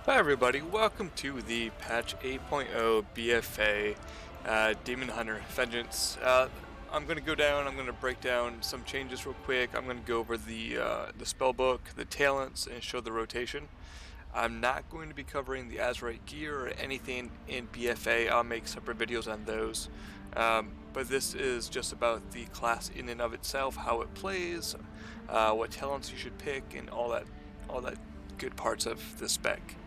Hi everybody, welcome to the patch 8.0 BFA Demon Hunter Vengeance. I'm going to go down, I'm going to break down some changes real quick. I'm going to go over the spellbook, the talents, and show the rotation. I'm not going to be covering the azerite gear or anything in BFA. I'll make separate videos on those. But this is just about the class in and of itself, how it plays, what talents you should pick, and all that good parts of the spec.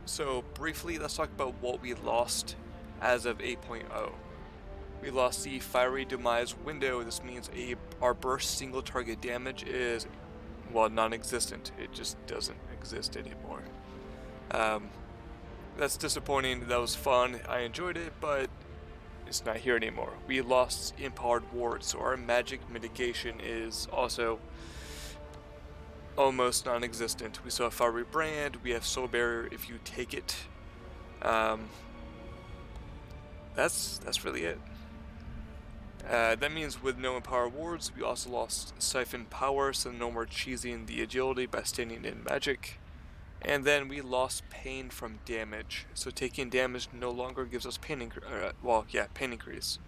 So briefly, let's talk about what we lost as of 8.0. We lost the Fiery Demise window. This means our burst single target damage is, well, non-existent. It just doesn't exist anymore. That's disappointing. That was fun. I enjoyed it, but it's not here anymore. We lost Empowered Ward, so our magic mitigation is also almost non-existent. We saw Fiery Brand, we have Soul Barrier if you take it. That's really it. That means with no Empower Wards, we also lost Siphon Power, so no more cheesing the agility by standing in magic. And then we lost pain from damage, so taking damage no longer gives us pain increase.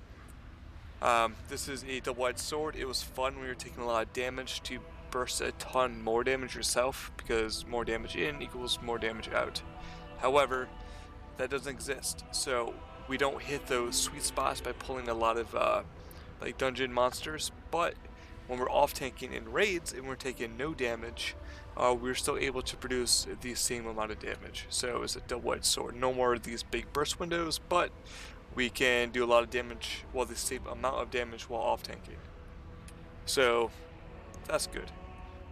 This is a double-edged sword. It was fun when we were taking a lot of damage to burst a ton more damage yourself, because more damage in equals more damage out. However, that doesn't exist, so we don't hit those sweet spots by pulling a lot of like dungeon monsters, but when we're off tanking in raids and we're taking no damage, we're still able to produce the same amount of damage. So it's a double-edged sword. No more of these big burst windows, but we can do a lot of damage, well, the same amount of damage while off tanking. So that's good.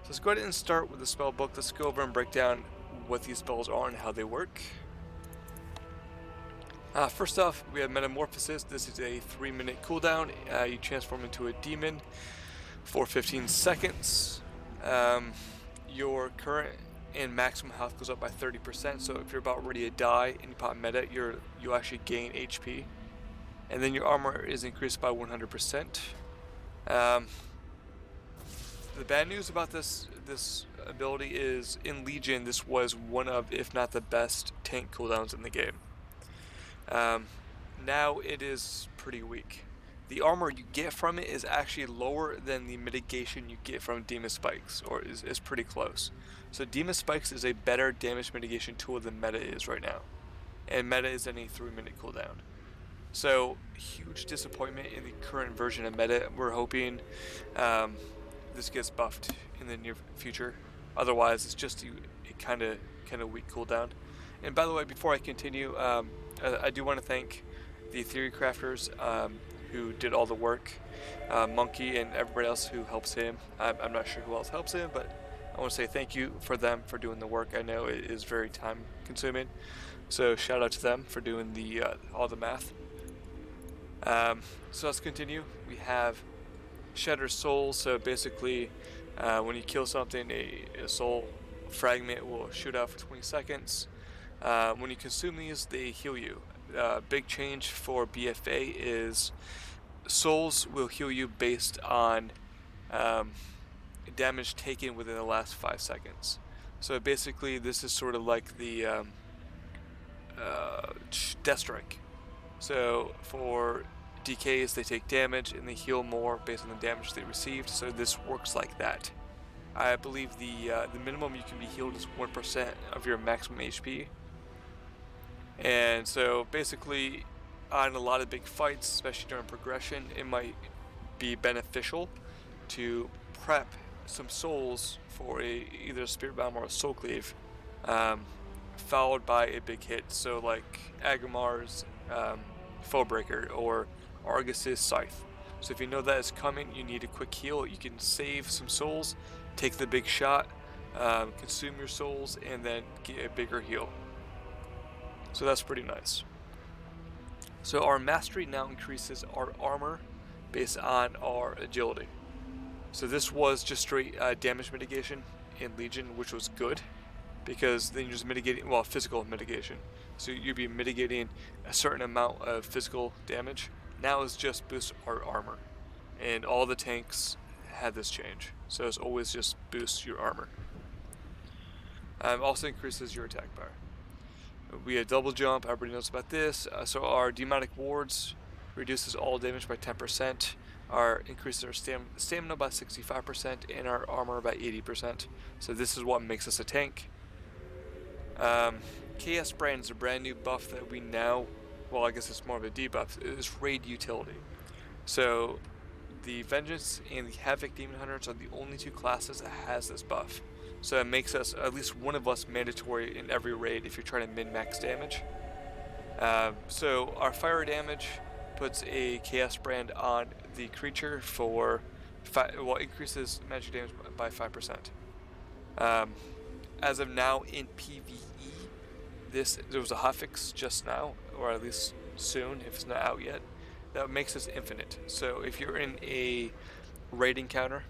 So let's go ahead and start with the spell book. Let's go over and break down what these spells are and how they work. First off, we have Metamorphosis. This is a 3-minute cooldown. You transform into a demon for 15 seconds. Your current and maximum health goes up by 30%, so if you're about ready to die and you pop meta, you actually gain HP. And then your armor is increased by 100%. The bad news about this ability is in Legion, this was one of, if not the best, tank cooldowns in the game. Now it is pretty weak. The armor you get from it is actually lower than the mitigation you get from Demon Spikes, or is pretty close. So Demon Spikes is a better damage mitigation tool than Meta is right now. And Meta is in a 3-minute cooldown. So, huge disappointment in the current version of Meta. We're hoping this gets buffed in the near future. Otherwise, it's just a kind of weak cooldown. And by the way, before I continue, I do want to thank the theory crafters who did all the work, Munkky and everybody else who helps him. I'm not sure who else helps him, but I want to say thank you for them for doing the work. I know it is very time consuming, so shout out to them for doing all the math. So let's continue. We have Shatter Soul. So basically, when you kill something, a soul fragment will shoot out for 20 seconds. When you consume these, they heal you. Big change for BFA is souls will heal you based on damage taken within the last 5 seconds. So basically, this is sort of like the Death Strike. So for DKs, they take damage and they heal more based on the damage they received. So this works like that. I believe the minimum you can be healed is 1% of your maximum HP. And so basically, on a lot of big fights, especially during progression, it might be beneficial to prep some souls for either a Spirit Bomb or a Soul Cleave, followed by a big hit. So like Agamar's Foebreaker or Argus's Scythe. So if you know that is coming, you need a quick heal. You can save some souls, take the big shot, consume your souls, and then get a bigger heal. So that's pretty nice. So our mastery now increases our armor based on our agility. So this was just straight damage mitigation in Legion, which was good, because then you're just mitigating, well, physical mitigation. So you'd be mitigating a certain amount of physical damage. Now it's just boost our armor. And all the tanks had this change. So it's always just boost your armor. Also increases your attack bar. We have double jump, everybody knows about this. So our demonic wards reduces all damage by 10%. Our increases our stamina by 65% and our armor by 80%. So this is what makes us a tank. Chaos Brand is a brand new buff that we now, well, I guess it's more of a debuff, is raid utility. So the Vengeance and the Havoc Demon Hunters are the only two classes that has this buff. So it makes us, at least one of us, mandatory in every raid if you're trying to min-max damage. So our fire damage puts a Chaos Brand on the creature for, increases magic damage by 5%. As of now in PvE, there was a hotfix just now, or at least soon if it's not out yet, that makes this infinite. So if you're in a raid encounter,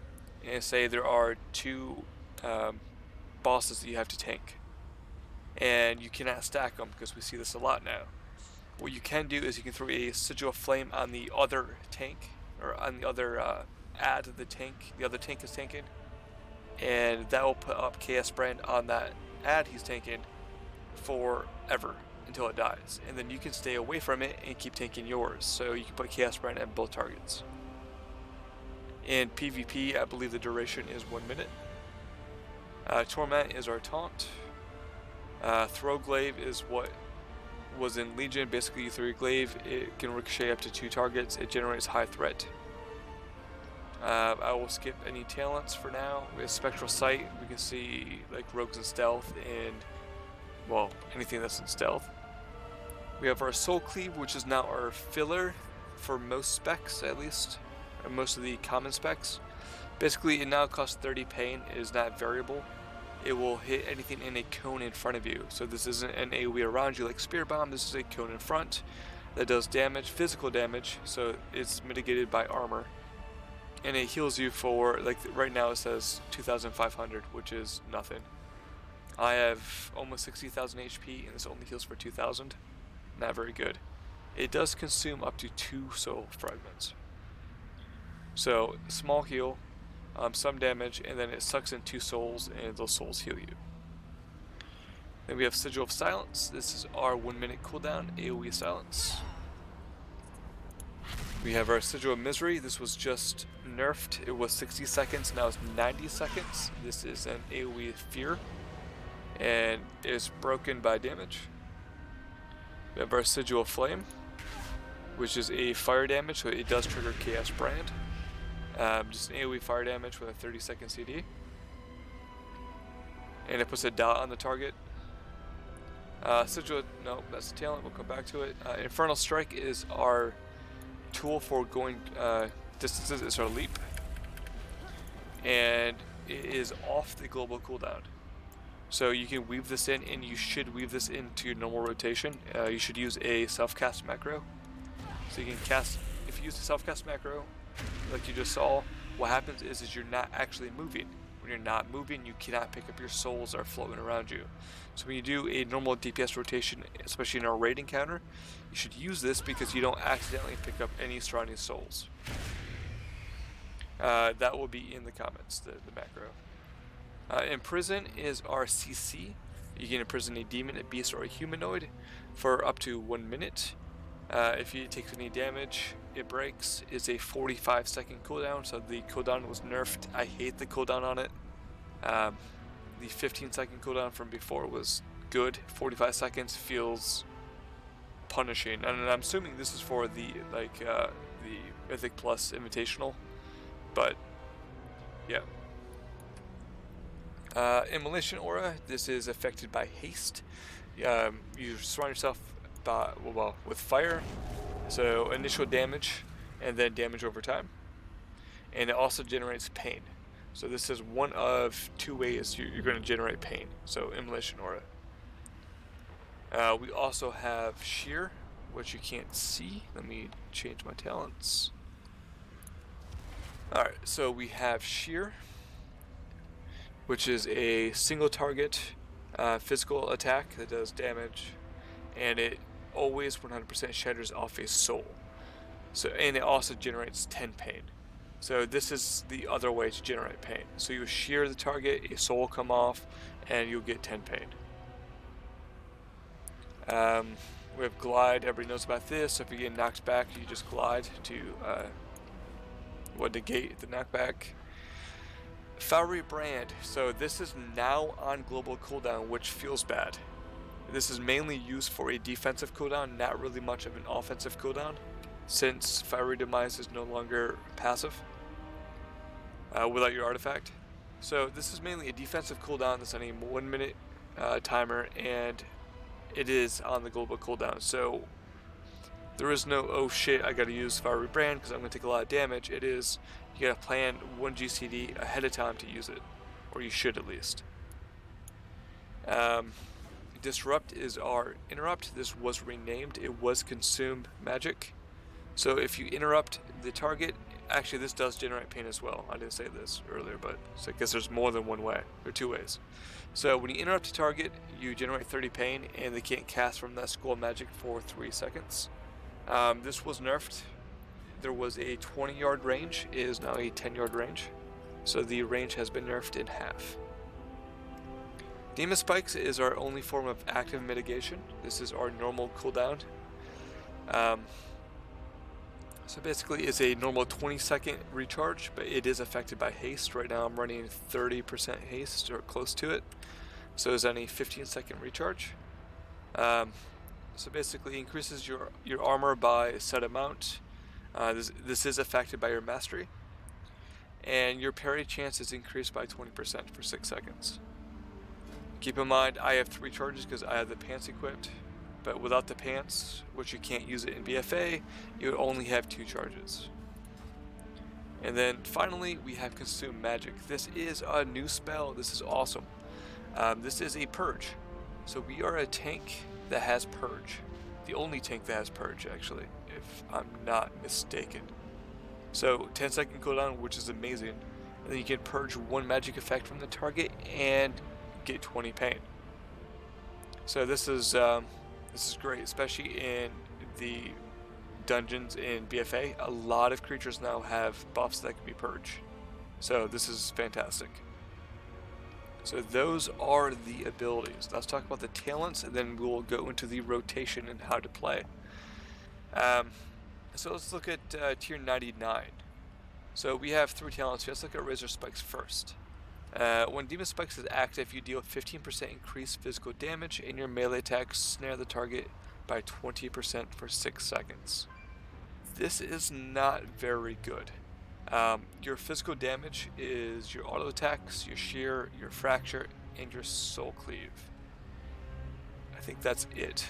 and say there are two bosses that you have to tank, and you cannot stack them because we see this a lot now, what you can do is you can throw a Sigil of Flame on the other tank, or on the other ad of the tank the other tank is tanking, and that will put up Chaos Brand on that ad he's tanking forever until it dies, and then you can stay away from it and keep tanking yours. So you can put Chaos Brand on both targets. In PvP, I believe the duration is 1 minute. Torment is our taunt. Throw Glaive is what was in Legion. Basically, you throw your glaive, it can ricochet up to 2 targets, it generates high threat. I will skip any talents for now. We have Spectral Sight, we can see like rogues and stealth, and well, anything that's in stealth. We have our Soul Cleave, which is now our filler for most specs, at least, or most of the common specs. Basically, it now costs 30 pain. It is not variable. It will hit anything in a cone in front of you. So this isn't an AoE around you like Spear Bomb. This is a cone in front that does damage, physical damage. So it's mitigated by armor, and it heals you for, like right now it says 2,500, which is nothing. I have almost 60,000 HP, and this only heals for 2,000. Not very good. It does consume up to 2 soul fragments. So small heal, some damage, and then it sucks in 2 souls, and those souls heal you. Then we have Sigil of Silence. This is our 1 minute cooldown AoE silence. We have our Sigil of Misery. This was just nerfed. It was 60 seconds, now it's 90 seconds. This is an AoE fear, and is broken by damage. We have our Sigil of Flame, which is a fire damage, so it does trigger Chaos Brand. Just an AoE fire damage with a 30-second CD. And it puts a dot on the target. Sigil, no, that's the talent, we'll come back to it. Infernal Strike is our tool for going distances, it's our leap. And it is off the global cooldown. So you can weave this in, and you should weave this into your normal rotation. You should use a self-cast macro. So you can cast, if you use the self-cast macro, like you just saw, what happens is you're not actually moving. When you're not moving, you cannot pick up your souls that are floating around you. So when you do a normal DPS rotation, especially in a raid encounter, you should use this because you don't accidentally pick up any surrounding souls. That will be in the comments, the macro. Imprison is our CC. You can imprison a demon, a beast, or a humanoid for up to 1 minute. If it takes any damage, it breaks. It's a 45-second cooldown, so the cooldown was nerfed. I hate the cooldown on it. The 15-second cooldown from before was good. 45 seconds feels punishing, and I'm assuming this is for the the Mythic Plus Invitational, but yeah. Immolation Aura, this is affected by haste. You surround yourself with fire, so initial damage and then damage over time, and it also generates pain. So this is one of 2 ways you're going to generate pain. So Immolation Aura. We also have Shear, which you can't see. Let me change my talents. Alright, so we have Shear, which is a single target physical attack that does damage, and it always 100% shatters off a soul. So, and it also generates 10 pain. So this is the other way to generate pain. So you shear the target, a soul will come off, and you'll get 10 pain. We have glide, everybody knows about this. So if you get knocked back, you just glide to negate the knockback. Fiery Brand, so this is now on global cooldown, which feels bad. This is mainly used for a defensive cooldown, not really much of an offensive cooldown, since Fiery Demise is no longer passive without your artifact. So this is mainly a defensive cooldown that's on a 1 minute timer, and it is on the global cooldown. So there is no, oh shit, I gotta use Fiery Brand because I'm gonna take a lot of damage. It is, you gotta plan 1 GCD ahead of time to use it, or you should at least. Disrupt is our interrupt. This was renamed. It was consume magic. So if you interrupt the target, actually this does generate pain as well. I didn't say this earlier, but so I guess there's more than one way, or 2 ways. So when you interrupt a target, you generate 30 pain, and they can't cast from that school of magic for 3 seconds. This was nerfed. There was a 20-yard range. It is now a 10-yard range. So the range has been nerfed in half. Demon Spikes is our only form of active mitigation. This is our normal cooldown. So basically it's a normal 20-second recharge, but it is affected by haste. Right now I'm running 30% haste, or close to it. So it's only 15-second recharge. So basically increases your armor by a set amount. This is affected by your mastery. And your parry chance is increased by 20% for 6 seconds. Keep in mind, I have 3 charges because I have the pants equipped, but without the pants, which you can't use it in BFA, you would only have 2 charges. And then finally, we have Consume Magic. This is a new spell. This is awesome. This is a purge. So we are a tank that has purge. The only tank that has purge, actually, if I'm not mistaken. So 10-second cooldown, which is amazing. And then you can purge 1 magic effect from the target and get 20 pain. So this is great, especially in the dungeons in BFA. A lot of creatures now have buffs that can be purged. So this is fantastic. So those are the abilities. Let's talk about the talents, and then we'll go into the rotation and how to play. So let's look at tier 99. So we have 3 talents. Let's look at Razor Spikes first. When Demon Spikes is active, you deal 15% increased physical damage, and your melee attacks snare the target by 20% for 6 seconds. This is not very good. Your physical damage is your auto attacks, your shear, your fracture, and your soul cleave. I think that's it.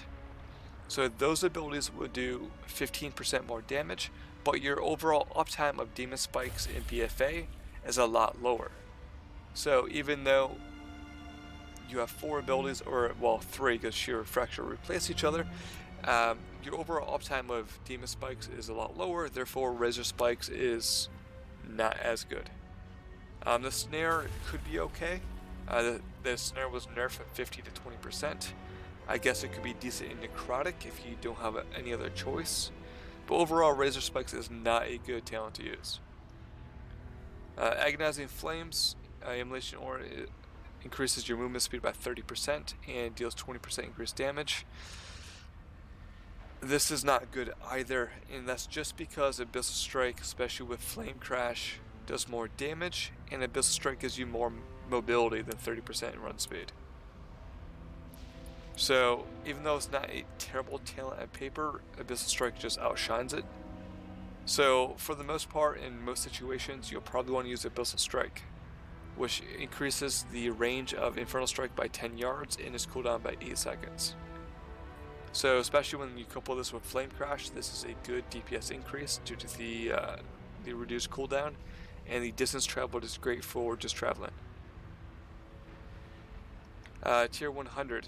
So those abilities will do 15% more damage, but your overall uptime of Demon Spikes in BFA is a lot lower. So even though you have 4 abilities, or well 3 because shear and fracture replace each other, your overall uptime of Demon Spikes is a lot lower, therefore Razor Spikes is not as good. The snare could be okay. The snare was nerfed at 50 to 20%. I guess it could be decent in Necrotic if you don't have any other choice. But overall, Razor Spikes is not a good talent to use. Agonizing Flames, Immolation Aura, increases your movement speed by 30% and deals 20% increased damage. This is not good either, and that's just because Abyssal Strike, especially with Flame Crash, does more damage, and Abyssal Strike gives you more mobility than 30% in run speed. So, even though it's not a terrible talent at paper, Abyssal Strike just outshines it. So, for the most part, in most situations, you'll probably want to use Abyssal Strike, which increases the range of Infernal Strike by 10 yards and is cooldown by 8 seconds. So, especially when you couple this with Flame Crash, this is a good DPS increase due to the reduced cooldown, and the distance traveled is great for just traveling. Tier 100.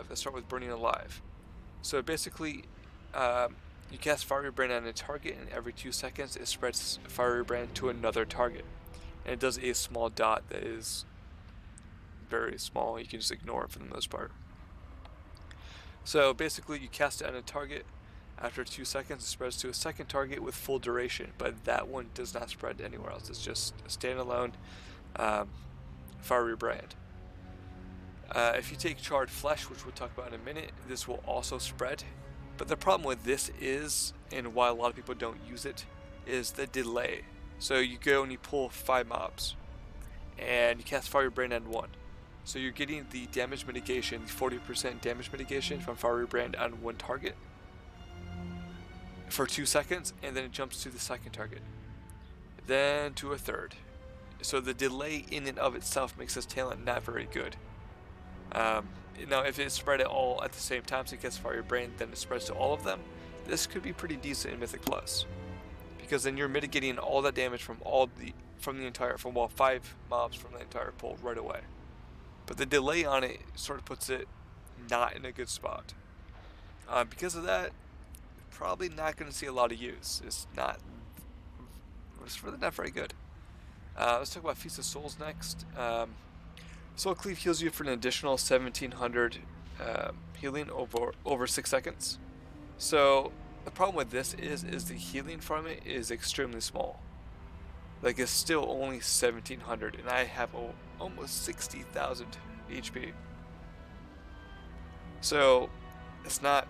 Let's start with Burning Alive. So basically, you cast Fiery Brand on a target, and every 2 seconds it spreads Fiery Brand to another target. And it does a small dot that is very small. You can just ignore it for the most part. So basically, you cast it on a target. After 2 seconds, it spreads to a second target with full duration, but that one does not spread anywhere else. It's just a standalone fiery brand. If you take charred flesh, which we'll talk about in a minute, this will also spread. But the problem with this is, and why a lot of people don't use it, is the delay. So you go and you pull 5 mobs, and you cast Fiery Brand on 1. So you're getting the damage mitigation, the 40% damage mitigation from Fiery Brand on 1 target for 2 seconds, and then it jumps to the second target, then to a third. So the delay in and of itself makes this talent not very good. Now if it spread it all at the same time, so it gets Fiery Brand, then it spreads to all of them, this could be pretty decent in Mythic Plus, because then you're mitigating all that damage from all from 5 mobs from the entire pool right away. But the delay on it sort of puts it not in a good spot. Because of that, probably not going to see a lot of use. It's really not very good. Let's talk about Feast of Souls next. Soul Cleave heals you for an additional 1700 healing over 6 seconds. So the problem with this is the healing from it is extremely small. Like, it's still only 1700, and I have almost 60,000 HP. So it's not.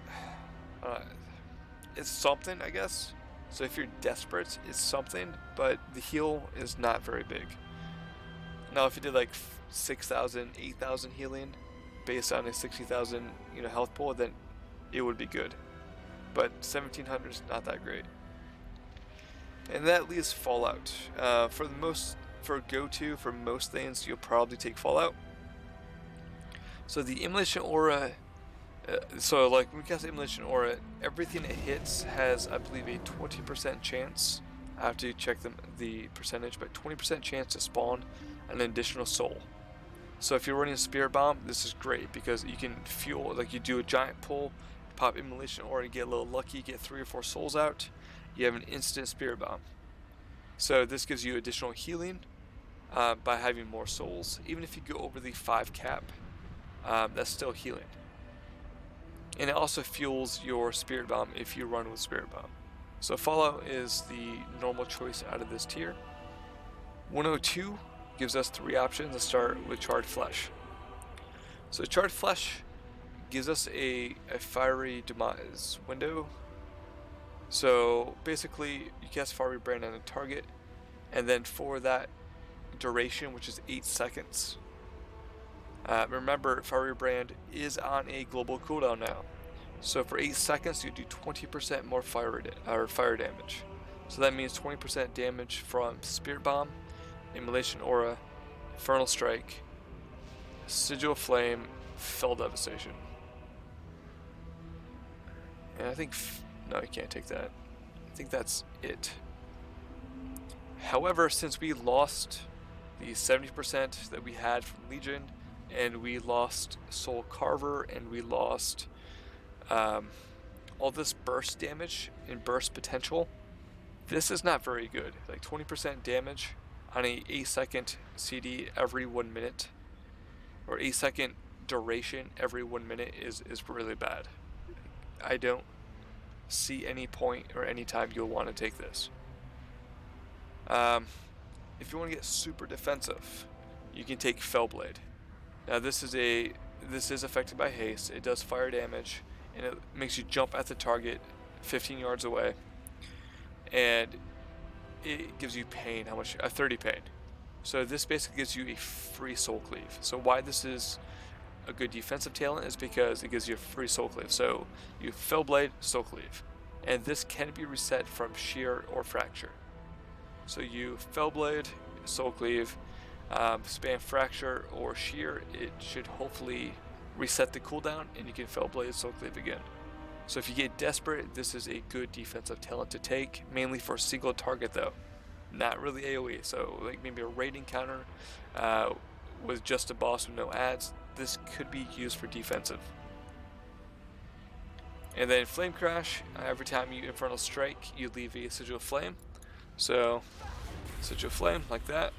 It's something, I guess. So if you're desperate, it's something, but the heal is not very big. Now, if you did like 6,000, 8,000 healing based on a 60,000, health pool, then it would be good. But 1,700 is not that great. And that leaves Fallout. For most things, you'll probably take Fallout. So the Immolation Aura. When we cast Immolation Aura, everything it hits has, I believe, a 20% chance. I have to check the percentage, but 20% chance to spawn an additional soul. So if you're running a Spirit Bomb, this is great because you can fuel, like you do a giant pull, pop Immolation Aura, get a little lucky, get 3 or 4 souls out, you have an instant Spirit Bomb. So this gives you additional healing by having more souls. Even if you go over the 5 cap, that's still healing. And it also fuels your Spirit Bomb if you run with Spirit Bomb. So Fallout is the normal choice out of this tier. 102 gives us 3 options. Let's start with Charred Flesh. So Charred Flesh gives us a Fiery Demise window. So basically, you cast Fiery Brand on a target, and then for that duration, which is 8 seconds, remember, Fiery Brand is on a global cooldown now. So for 8 seconds, you do 20% more fire damage. So that means 20% damage from Spirit Bomb, Immolation Aura, Infernal Strike, Sigil Flame, Fell Devastation. And I think... no, you can't take that. I think that's it. However, since we lost the 70% that we had from Legion, and we lost Soul Carver, and we lost all this burst damage and burst potential, this is not very good. Like 20% damage on a 8-second CD every 1 minute, or 8-second duration every 1 minute is really bad. I don't see any point or any time you'll want to take this. If you want to get super defensive, you can take Fellblade. Now this is affected by haste. It does fire damage, and it makes you jump at the target 15 yards away, and it gives you pain. How much? 30 pain. So this basically gives you a free Soul Cleave. So why this is a good defensive talent is because it gives you a free Soul Cleave. So you Fellblade, Soul Cleave, and this can be reset from Shear or Fracture. So you Fellblade, Soul Cleave, spam Fracture or Shear, it should hopefully reset the cooldown, and you can Fellblade, Soul Cleave again. So if you get desperate, this is a good defensive talent to take, mainly for a single target though, not really AoE. So like maybe a raid encounter with just a boss with no ads, this could be used for defensive. And then Flame Crash, every time you Infernal Strike, you leave a Sigil Flame. So Sigil Flame like that.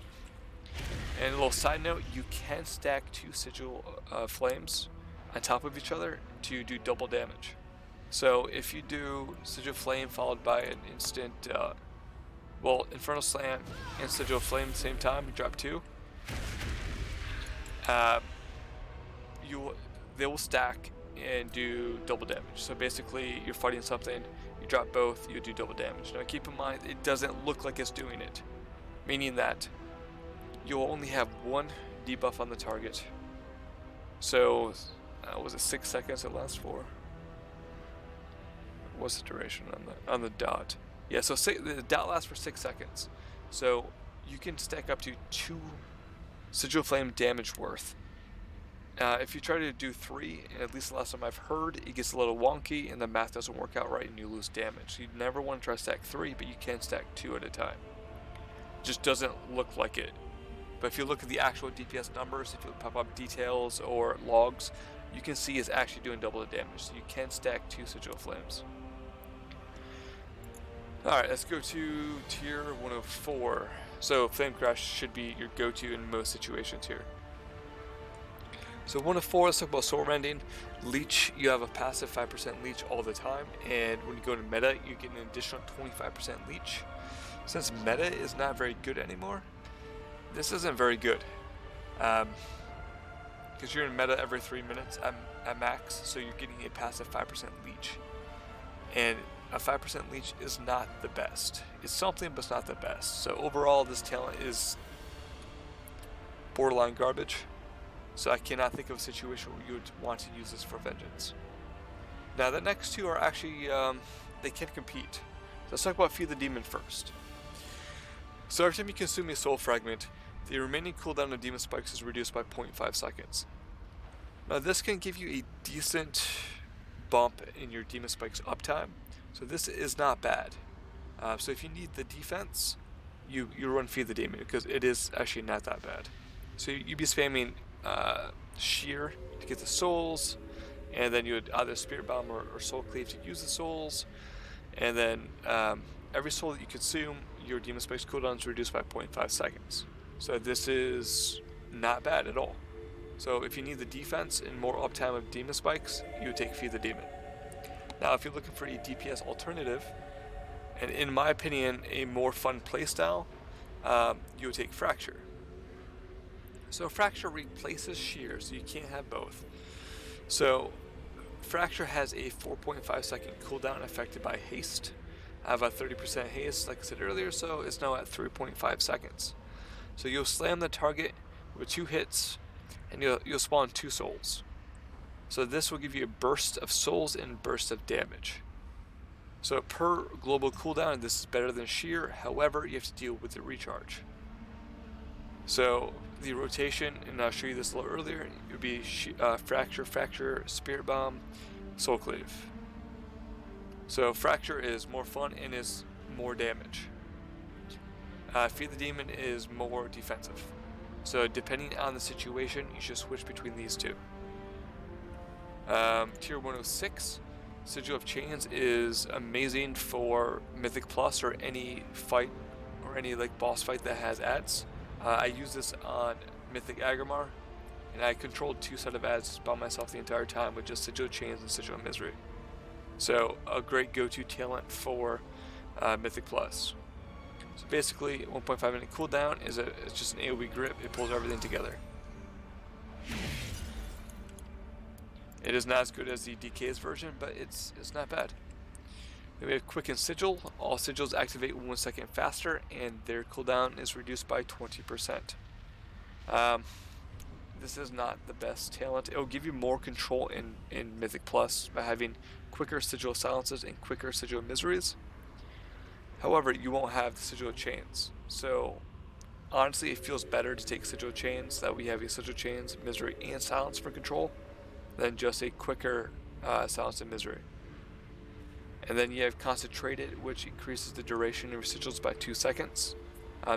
And a little side note, you can stack 2 Sigil Flames on top of each other to do double damage. So if you do Sigil Flame followed by an instant, Infernal Slam and Sigil Flame at the same time, you drop 2. They will stack and do double damage. So basically, you're fighting something, you drop both, you do double damage. Now keep in mind, it doesn't look like it's doing it, meaning that you'll only have 1 debuff on the target. So, was it 6 seconds it lasts for? What's the duration on the dot? Yeah, so the dot lasts for 6 seconds. So you can stack up to 2 Sigil Flame damage worth. If you try to do 3, and at least the last time I've heard, it gets a little wonky and the math doesn't work out right and you lose damage. So you never want to try to stack 3, but you can stack 2 at a time. It just doesn't look like it. But if you look at the actual DPS numbers, if you pop up details or logs, you can see it's actually doing double the damage. So you can stack 2 Sigil Flames. Alright, let's go to tier 104. So Flame Crash should be your go-to in most situations here. So 104, let's talk about Soul Rending. Leech, you have a passive 5% leech all the time, and when you go to meta, you get an additional 25% leech. Since meta is not very good anymore, this isn't very good. Because you're in meta every 3 minutes at max, so you're getting a passive 5% leech. And a 5% leech is not the best. It's something, but it's not the best. So overall, this talent is borderline garbage. So I cannot think of a situation where you would want to use this for vengeance. Now the next 2 are actually, they can compete. So let's talk about Feed the Demon first. So every time you consume a soul fragment, the remaining cooldown of demon spikes is reduced by 0.5 seconds. Now this can give you a decent bump in your demon spikes uptime. So this is not bad. So if you need the defense, you run Feed the Demon because it is actually not that bad. So you'd be spamming Shear to get the souls, and then you would either Spirit Bomb or Soul Cleave to use the souls, and then every soul that you consume, your demon spikes cooldown is reduced by 0.5 seconds. So this is not bad at all. So if you need the defense and more uptime of demon spikes, you would take Feed the Demon. Now if you're looking for a DPS alternative, and in my opinion a more fun playstyle, you would take Fracture. So Fracture replaces Shear, so you can't have both. So Fracture has a 4.5 second cooldown affected by haste. I have a 30% haste, like I said earlier, so it's now at 3.5 seconds. So you'll slam the target with 2 hits, and you'll spawn 2 souls. So this will give you a burst of souls and burst of damage. So per global cooldown, this is better than Shear, however, you have to deal with the recharge. So the rotation, and I'll show you this a little earlier, it would be Fracture, Spirit Bomb, Soul Cleave. So Fracture is more fun and is more damage. Feed the Demon is more defensive. So depending on the situation, you should switch between these 2. Tier 106, Sigil of Chains is amazing for Mythic Plus or any fight or any like boss fight that has ads. I use this on Mythic Agrimar, and I controlled 2 set of ads by myself the entire time with just Sigil of Chains and Sigil of Misery. So a great go-to talent for Mythic Plus. So basically, 1.5 minute cooldown it's just an AoE grip. It pulls everything together. It is not as good as the DK's version, but it's not bad. Then we have Quicken Sigil. All sigils activate 1 second faster, and their cooldown is reduced by 20%. This is not the best talent. It will give you more control in Mythic Plus by having quicker Sigil Silences and quicker Sigil Miseries. However, you won't have the Sigil Chains. So honestly, it feels better to take Sigil Chains, that we have a Sigil Chains, Misery, and Silence for control, than just a quicker Silence and Misery. And then you have Concentrated, which increases the duration of your sigils by 2 seconds.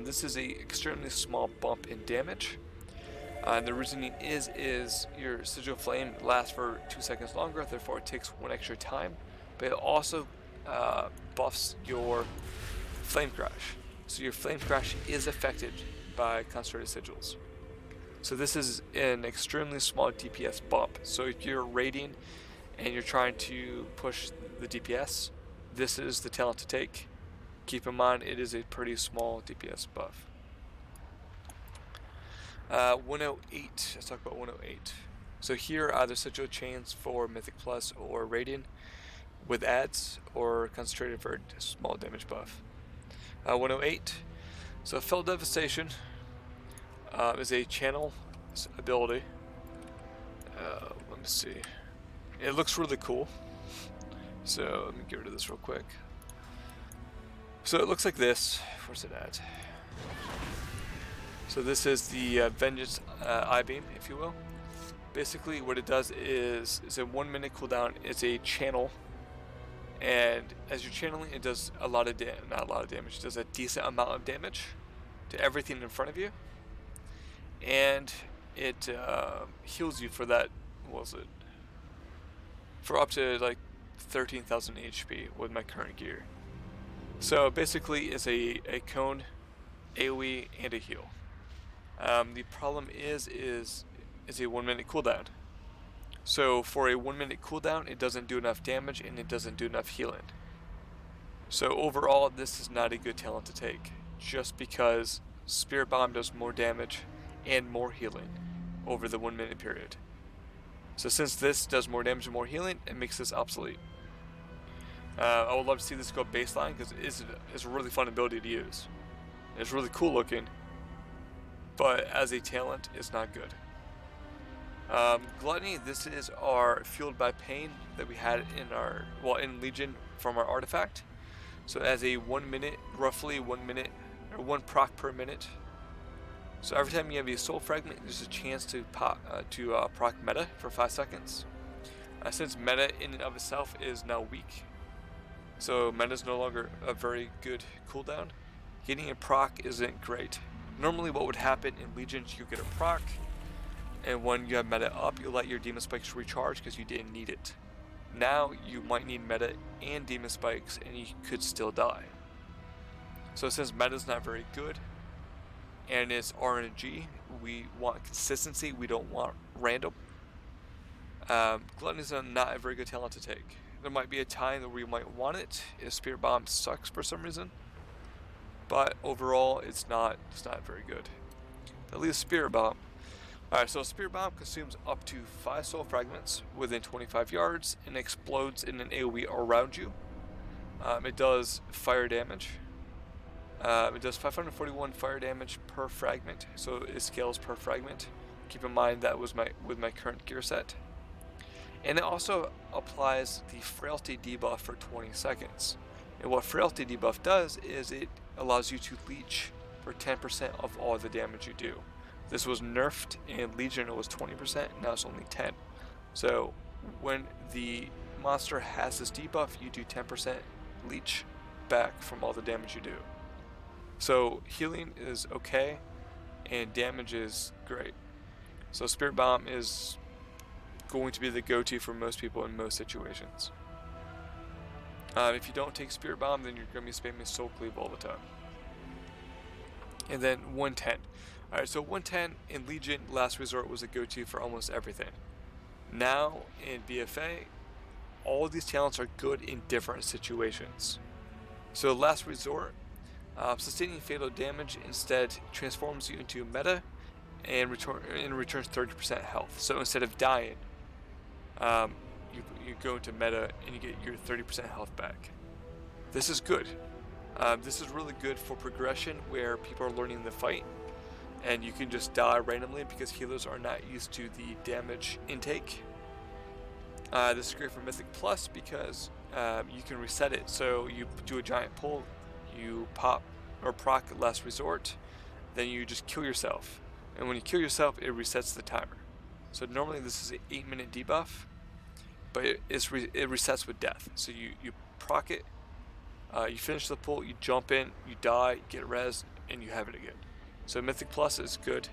This is a extremely small bump in damage. And the reasoning is your Sigil Flame lasts for 2 seconds longer, therefore it takes 1 extra time. But it also buffs your Flame Crash. So your Flame Crash is affected by Concentrated Sigils. So this is an extremely small DPS bump. So if you're raiding and you're trying to push the DPS, this is the talent to take. Keep in mind, it is a pretty small DPS buff. 108, let's talk about 108. So here, either Sigil Chains for Mythic Plus or Radiant with ads, or Concentrated for a small damage buff. 108, so Fell Devastation is a channel ability. Let me see. It looks really cool. So let me get rid of this real quick. So it looks like this. Where's it at? So this is the Vengeance I-Beam, if you will. Basically what it does is it's a 1 minute cooldown. It's a channel, and as you're channeling, it does a lot of not a lot of damage. It does a decent amount of damage to everything in front of you, and it heals you for that. What was it? For up to like 13,000 HP with my current gear. So basically, it's a cone, AoE, and a heal. The problem is a 1 minute cooldown. So for a 1 minute cooldown, it doesn't do enough damage and it doesn't do enough healing. So overall, this is not a good talent to take, just because Spirit Bomb does more damage and more healing over the 1 minute period. So since this does more damage and more healing, it makes this obsolete. I would love to see this go baseline, because it's a really fun ability to use. It's really cool looking, but as a talent, it's not good. Gluttony, this is our Fueled by Pain that we had in Legion from our artifact. So as a 1 minute, roughly 1 minute, or 1 proc per minute. So every time you have a soul fragment, there's a chance to proc meta for 5 seconds. Since meta in and of itself is now weak, so meta is no longer a very good cooldown, getting a proc isn't great. Normally what would happen in Legions, you get a proc, and when you have meta up, you let your Demon Spikes recharge because you didn't need it. Now you might need meta and Demon Spikes, and you could still die. So since meta is not very good, and it's RNG, we want consistency, we don't want random. Gluttony is not a very good talent to take. There might be a time where you might want it if Spirit Bomb sucks for some reason, but overall it's not very good. At least Spirit Bomb. Alright, so Spirit Bomb consumes up to 5 soul fragments within 25 yards and explodes in an AoE around you. It does fire damage. It does 541 fire damage per fragment, so it scales per fragment. Keep in mind that was with my current gear set. And it also applies the Frailty debuff for 20 seconds. And what Frailty debuff does is it allows you to leech for 10% of all the damage you do. This was nerfed in Legion, it was 20%, now it's only 10. So when the monster has this debuff, you do 10% leech back from all the damage you do. So healing is okay, and damage is great. So Spirit Bomb is going to be the go-to for most people in most situations. If you don't take Spirit Bomb, then you're going to be spamming Soul Cleave all the time. And then 110. Alright, so 110 in Legion, Last Resort was a go-to for almost everything. Now in BFA, all of these talents are good in different situations. So Last Resort, sustaining fatal damage instead transforms you into meta and returns 30% health. So instead of dying, you go into meta and you get your 30% health back. This is good. This is really good for progression where people are learning the fight and you can just die randomly because healers are not used to the damage intake. This is great for Mythic Plus because you can reset it. So you do a giant pull, you pop or proc Last Resort, then you just kill yourself. And when you kill yourself, it resets the timer. So normally this is an 8-minute debuff, but it resets with death. So you proc it, you finish the pull, you jump in, you die, get res, and you have it again. So Mythic Plus is good.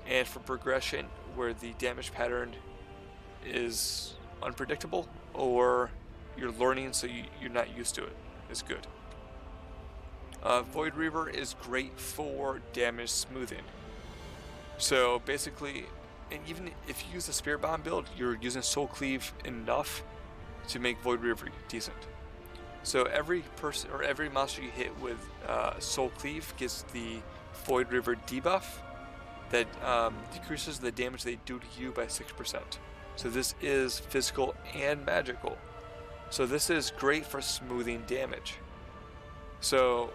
And for progression, where the damage pattern is unpredictable, or you're learning so you're not used to it, is good. Void Reaver is great for damage smoothing. So basically, And even if you use the Spirit Bomb build, you're using Soul Cleave enough to make Void Reaver decent. So every person or every monster you hit with Soul Cleave gets the Void Reaver debuff that decreases the damage they do to you by 6%. So this is physical and magical. So this is great for smoothing damage. So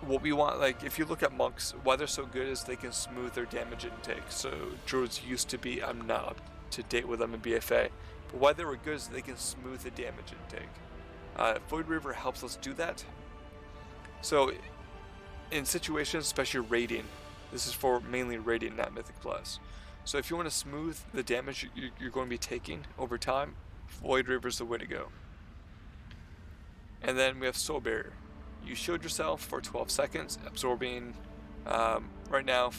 what we want, like if you look at monks, why they're so good is they can smooth their damage intake. So druids used to be, I'm not up to date with them in BFA, but why they were good is they can smooth the damage intake. Void Reaver helps us do that. So in situations, especially raiding, this is for mainly raiding, not Mythic Plus. So if you want to smooth the damage you're going to be taking over time, Void Reaver is the way to go. And then we have Soul Barrier. You shield yourself for 12 seconds, absorbing, right now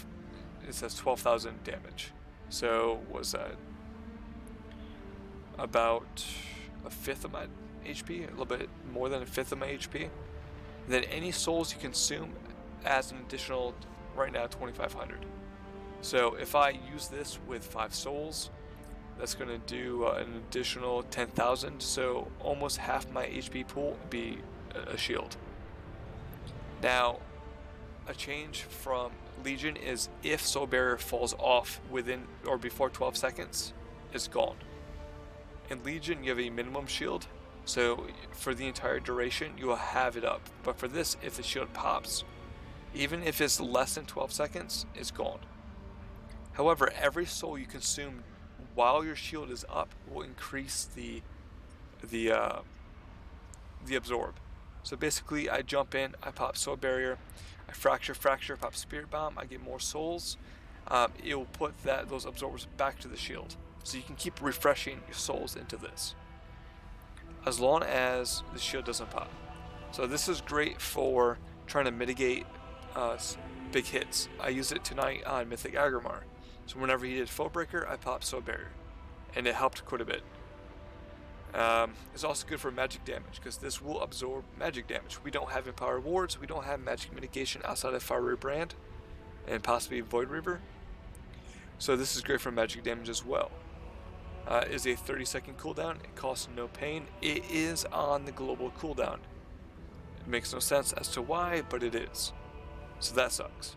it says 12,000 damage. So was that about a fifth of my HP, a little bit more than a fifth of my HP. And then any souls you consume adds an additional, right now, 2,500. So if I use this with 5 souls, that's going to do an additional 10,000. So almost half my HP pool would be a shield. Now, a change from Legion is if Soul Barrier falls off within or before 12 seconds, it's gone. In Legion, you have a minimum shield, so for the entire duration, you will have it up. But for this, if the shield pops, even if it's less than 12 seconds, it's gone. However, every soul you consume while your shield is up will increase the absorb. So basically, I jump in, I pop Soul Barrier, I fracture, pop Spirit Bomb, I get more souls. It will put those absorbers back to the shield. So you can keep refreshing your souls into this, as long as the shield doesn't pop. So this is great for trying to mitigate big hits. I used it tonight on Mythic Agrimar. So whenever he did Foe Breaker, I popped Soul Barrier, and it helped quite a bit. It's also good for magic damage, because this will absorb magic damage. We don't have Empower Wards, we don't have magic mitigation outside of Fire Brand, and possibly Void Reaver. So this is great for magic damage as well. It is a 30-second cooldown, it costs no pain, it is on the global cooldown. It makes no sense as to why, but it is. So that sucks.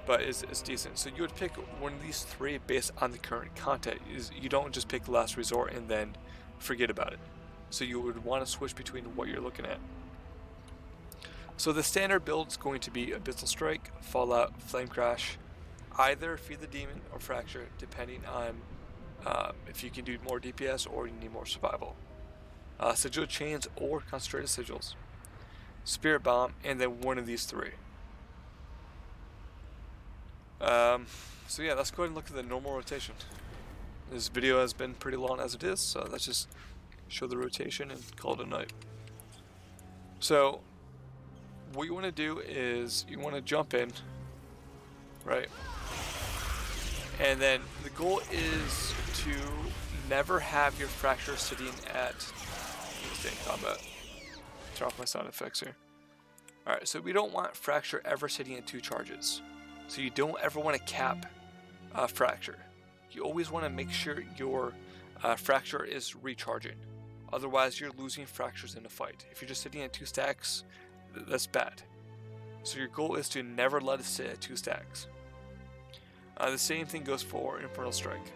But it's decent. So you would pick one of these 3 based on the current content. You don't just pick Last Resort and then forget about it. So you would want to switch between what you're looking at. So the standard build is going to be Abyssal Strike, Fallout, Flame Crash, either Feed the Demon or Fracture, depending on if you can do more DPS or you need more survival. Sigil Chains or Concentrated Sigils, Spirit Bomb, and then one of these 3. So yeah, let's go ahead and look at the normal rotation. This video has been pretty long as it is, so let's just show the rotation and call it a night. So what you want to do is you want to jump in, right? And then the goal is to never have your Fracture sitting at stay in combat. Turn off my sound effects here. Alright, so we don't want Fracture ever sitting at 2 charges. So you don't ever want to cap Fracture. You always want to make sure your Fracture is recharging. Otherwise, you're losing Fractures in a fight. If you're just sitting at 2 stacks, that's bad. So your goal is to never let it sit at 2 stacks. The same thing goes for Infernal Strike,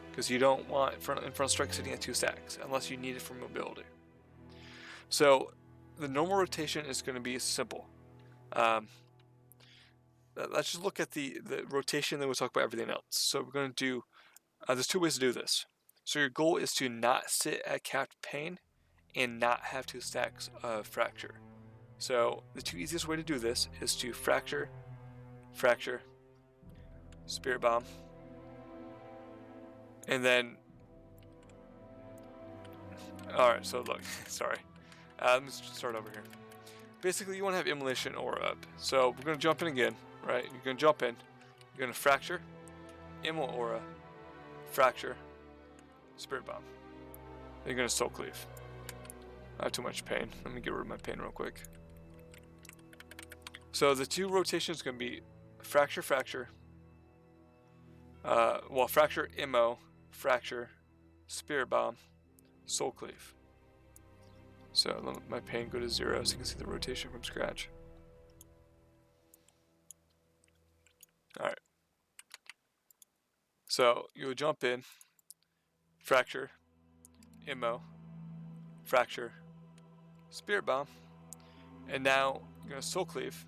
because you don't want Infernal Strike sitting at 2 stacks unless you need it for mobility. So the normal rotation is going to be simple. Let's just look at the rotation, then we'll talk about everything else. So we're going to do, there's 2 ways to do this. So your goal is to not sit at capped pain and not have 2 stacks of Fracture. So the 2 easiest way to do this is to Fracture, Spirit Bomb, and then, alright, so look, sorry, let me start over here. Basically, you want to have Immolation Aura up. So we're going to jump in again, right? You're going to jump in, you're going to Fracture, Immol Aura, Fracture, Spirit Bomb. Then you're going to Soul Cleave. Not too much pain. Let me get rid of my pain real quick. So the 2 rotations are going to be Fracture, well, Fracture, Immo, Fracture, Spirit Bomb, Soul Cleave. So let my pain go to 0 so you can see the rotation from scratch. Alright. So you'll jump in, Fracture, Immo, Fracture, Spirit Bomb, and now you're going to Soul Cleave.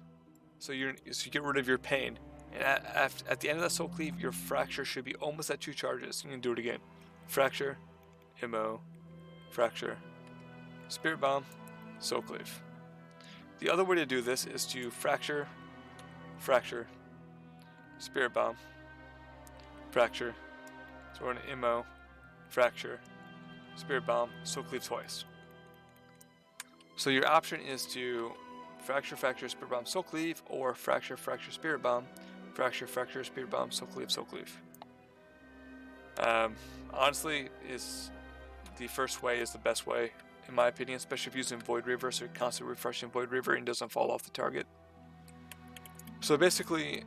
So you get rid of your pain. And at the end of that Soul Cleave, your Fracture should be almost at 2 charges. You can do it again. Fracture, Immo, Fracture, Spirit Bomb, Soul Cleave. The other way to do this is to Fracture, Fracture, Spirit Bomb, Fracture, so we're going to Immo, Fracture, Spirit Bomb, Soul Cleave twice. So your option is to Fracture, Fracture, Spirit Bomb, Soul Cleave, or Fracture, Fracture, Spirit Bomb, Fracture, Fracture, Spirit Bomb, Soul Cleave, Soul Cleave. Honestly, the first way is the best way, in my opinion, especially if you're using Void Reaver, so you're constantly refreshing Void Reaver and doesn't fall off the target. So basically,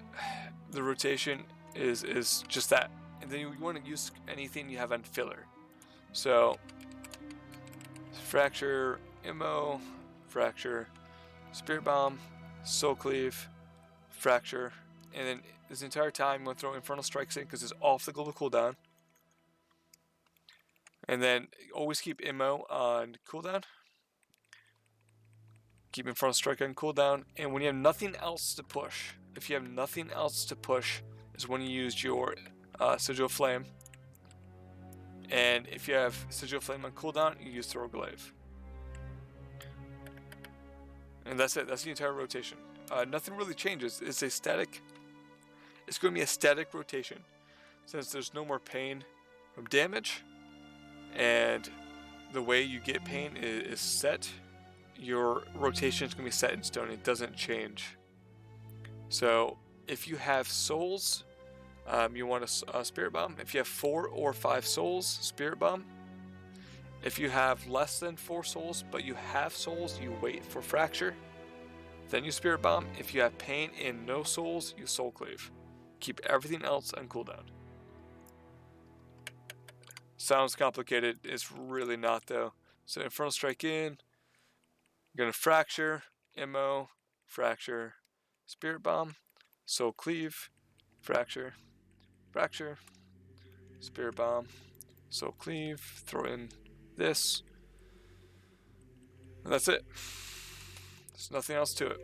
the rotation is just that. And then you want to use anything you have on filler. So, Fracture, Immo, Fracture, Spirit Bomb, Soul Cleave, Fracture, and then this entire time I'm going to throw Infernal Strikes in because it's off the global cooldown. And then always keep Immo on cooldown. Keep Infernal Strike on cooldown. And when you have nothing else to push, if you have nothing else to push, is when you use your Sigil Flame. And if you have Sigil Flame on cooldown, you use Throw Glaive. And that's it. That's the entire rotation. Nothing really changes. It's a static. It's going to be a static rotation, since there's no more pain from damage, and the way you get pain is set. Your rotation is going to be set in stone. It doesn't change. So if you have souls, you want a Spirit Bomb. If you have 4 or 5 souls, Spirit Bomb. If you have less than 4 souls, but you have souls, you wait for Fracture. Then you Spirit Bomb. If you have pain and no souls, you Soul Cleave. Keep everything else on cooldown. Sounds complicated. It's really not, though. So Infernal Strike in. You're going to Fracture, Immo, Fracture, Spirit Bomb, Soul Cleave, Fracture, Fracture, Spirit Bomb, Soul Cleave, throw in this. And that's it. There's nothing else to it.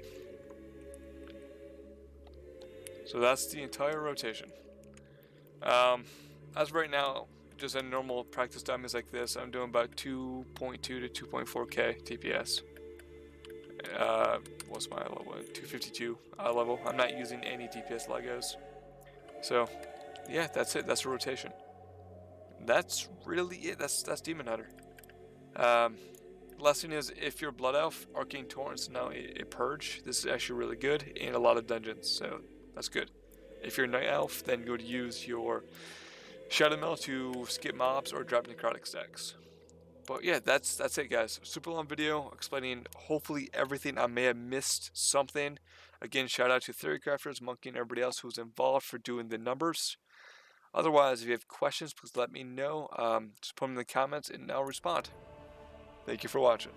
So that's the entire rotation. As of right now, just in normal practice dummies like this, I'm doing about 2.2 to 2.4k TPS. What's my level? 252 level. I'm not using any DPS Legos. So, yeah, that's it. That's a rotation. That's really it. That's Demon Hunter. Lesson is, if you're Blood Elf, Arcane Torrents now a purge. This is actually really good in a lot of dungeons, so that's good. If you're Night Elf, then you would use your Shadow Mail to skip mobs or drop necrotic stacks. But yeah, that's it, guys. Super long video explaining hopefully everything. I may have missed something. Again, shout out to Theorycrafters, Munkky, and everybody else who's involved for doing the numbers. Otherwise, if you have questions, please let me know. Just put them in the comments and I'll respond. Thank you for watching.